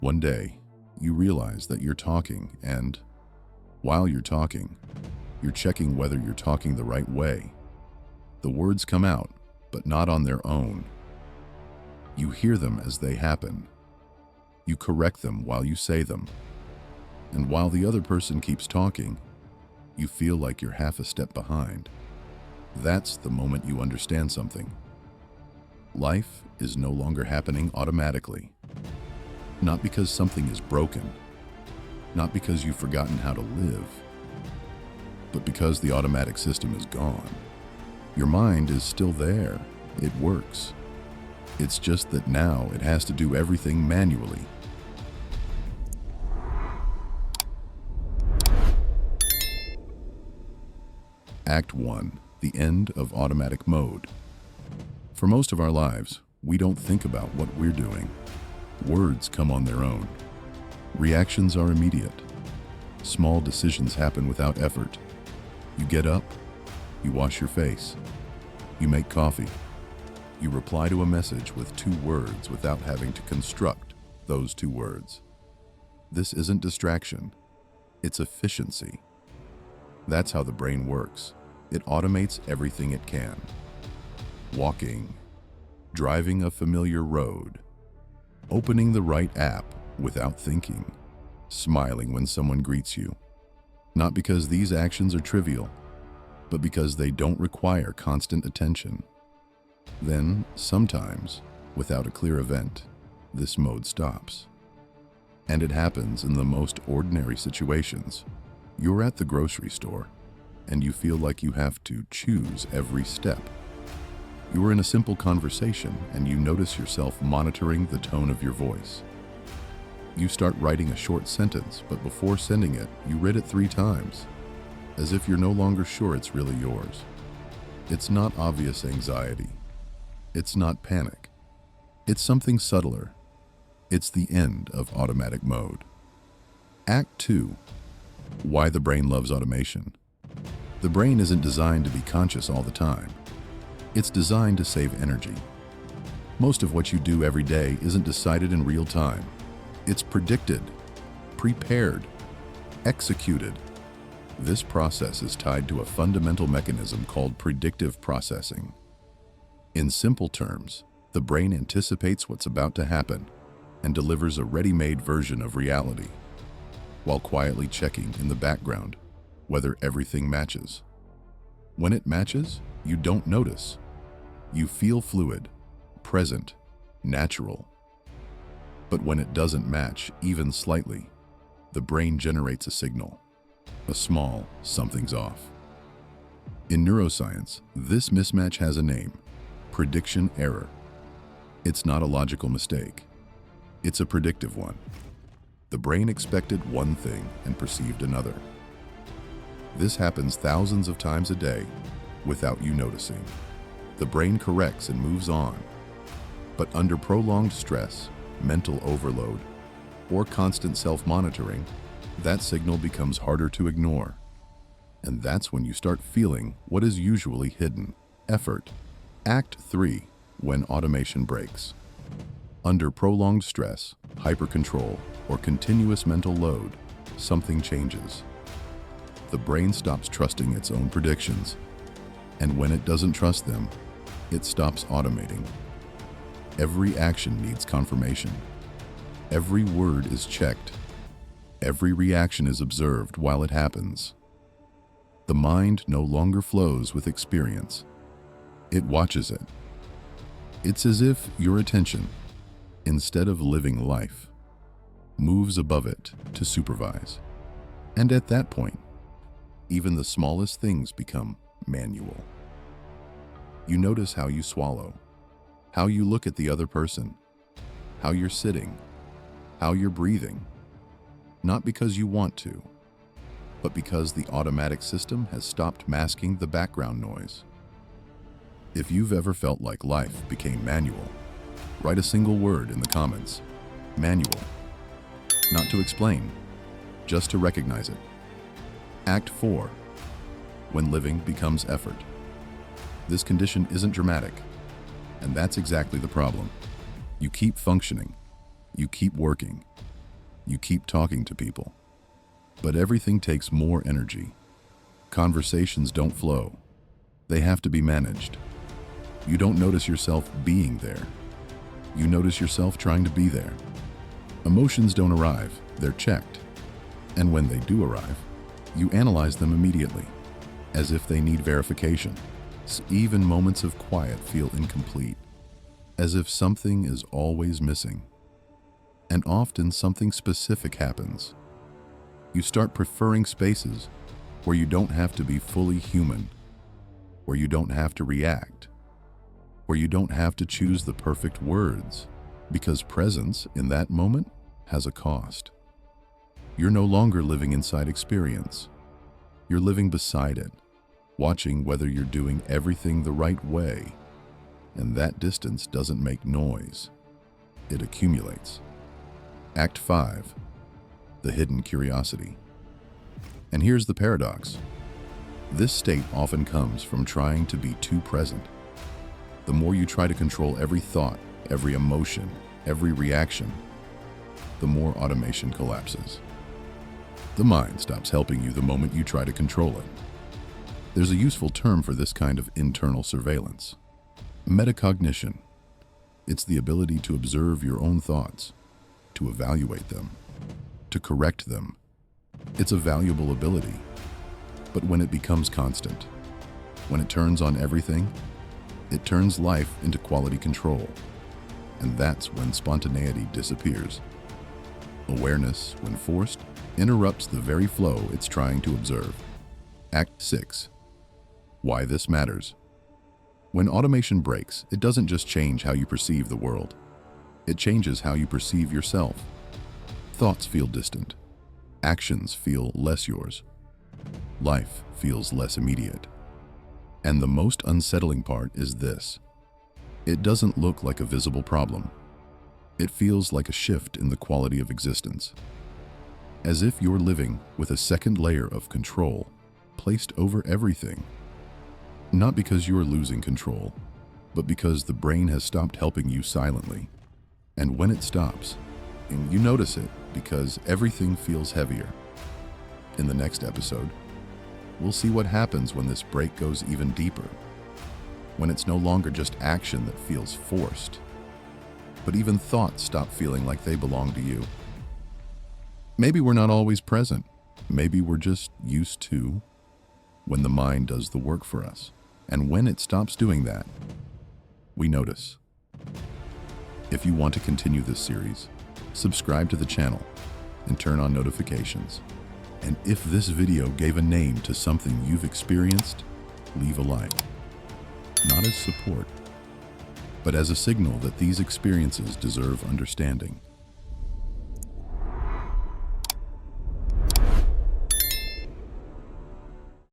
One day, you realize that you're talking, and while you're talking, you're checking whether you're talking the right way. The words come out, but not on their own. You hear them as they happen. You correct them while you say them. And while the other person keeps talking, you feel like you're half a step behind. That's the moment you understand something. Life is no longer happening automatically. Not because something is broken, not because you've forgotten how to live, but because the automatic system is gone. Your mind is still there. It works. It's just that now it has to do everything manually. Act 1. The end of automatic mode. For most of our lives, we don't think about what we're doing. Words come on their own. Reactions are immediate. Small decisions happen without effort. You get up, you wash your face, you make coffee, you reply to a message with 2 words without having to construct those 2 words. This isn't distraction, it's efficiency. That's how the brain works. It automates everything it can. Walking, driving a familiar road, opening the right app without thinking, smiling when someone greets you. Not because these actions are trivial, but because they don't require constant attention. Then, sometimes, without a clear event, this mode stops. And it happens in the most ordinary situations. You're at the grocery store, and you feel like you have to choose every step. You're in a simple conversation, and you notice yourself monitoring the tone of your voice. You start writing a short sentence, but before sending it, you read it 3 times, as if you're no longer sure it's really yours. It's not obvious anxiety. It's not panic. It's something subtler. It's the end of automatic mode. Act 2. Why the brain loves automation. The brain isn't designed to be conscious all the time. It's designed to save energy. Most of what you do every day isn't decided in real time. It's predicted, prepared, executed. This process is tied to a fundamental mechanism called predictive processing. In simple terms, the brain anticipates what's about to happen and delivers a ready-made version of reality, while quietly checking in the background whether everything matches. When it matches, you don't notice. You feel fluid, present, natural. But when it doesn't match, even slightly, the brain generates a signal, a small something's off. In neuroscience, this mismatch has a name: prediction error. It's not a logical mistake. It's a predictive one. The brain expected one thing and perceived another. This happens thousands of times a day without you noticing. The brain corrects and moves on. But under prolonged stress, mental overload, or constant self-monitoring, that signal becomes harder to ignore. And that's when you start feeling what is usually hidden: effort. Act 3. When automation breaks. Under prolonged stress, hypercontrol, or continuous mental load, something changes. The brain stops trusting its own predictions, and when it doesn't trust them, it stops automating. Every action needs confirmation. Every word is checked. Every reaction is observed while it happens. The mind no longer flows with experience. It watches it. It's as if your attention, instead of living life, moves above it to supervise. And at that point, even the smallest things become manual. You notice how you swallow, how you look at the other person, how you're sitting, how you're breathing, not because you want to, but because the automatic system has stopped masking the background noise. If you've ever felt like life became manual, write a single word in the comments: manual. Not to explain, just to recognize it. Act 4. When living becomes effort. This condition isn't dramatic, and that's exactly the problem. You keep functioning, you keep working, You keep talking to people. But everything takes more energy. Conversations don't flow. They have to be managed. You don't notice yourself being there. You notice yourself trying to be there. Emotions don't arrive, they're checked. And when they do arrive, you analyze them immediately, as if they need verification. Even moments of quiet feel incomplete, as if something is always missing. And often something specific happens. You start preferring spaces where you don't have to be fully human, where you don't have to react, where you don't have to choose the perfect words, because presence in that moment has a cost. You're no longer living inside experience. You're living beside it, watching whether you're doing everything the right way. And that distance doesn't make noise. It accumulates. Act 5. The hidden curiosity. And here's the paradox. This state often comes from trying to be too present. The more you try to control every thought, every emotion, every reaction, the more automation collapses. The mind stops helping you the moment you try to control it. There's a useful term for this kind of internal surveillance: metacognition. It's the ability to observe your own thoughts, to evaluate them, to correct them. It's a valuable ability. But when it becomes constant, when it turns on everything, it turns life into quality control. And that's when spontaneity disappears. Awareness, when forced, interrupts the very flow it's trying to observe. Act 6. Why this matters. When automation breaks, it doesn't just change how you perceive the world. It changes how you perceive yourself. Thoughts feel distant. Actions feel less yours. Life feels less immediate. And the most unsettling part is this: it doesn't look like a visible problem. It feels like a shift in the quality of existence. As if you're living with a second layer of control placed over everything. Not because you're losing control, but because the brain has stopped helping you silently. And when it stops, and you notice it because everything feels heavier. In the next episode, we'll see what happens when this break goes even deeper. When it's no longer just action that feels forced, but even thoughts stop feeling like they belong to you. Maybe we're not always present. Maybe we're just used to when the mind does the work for us. And when it stops doing that, we notice. If you want to continue this series, subscribe to the channel and turn on notifications. And if this video gave a name to something you've experienced, leave a like. Not as support, but as a signal that these experiences deserve understanding.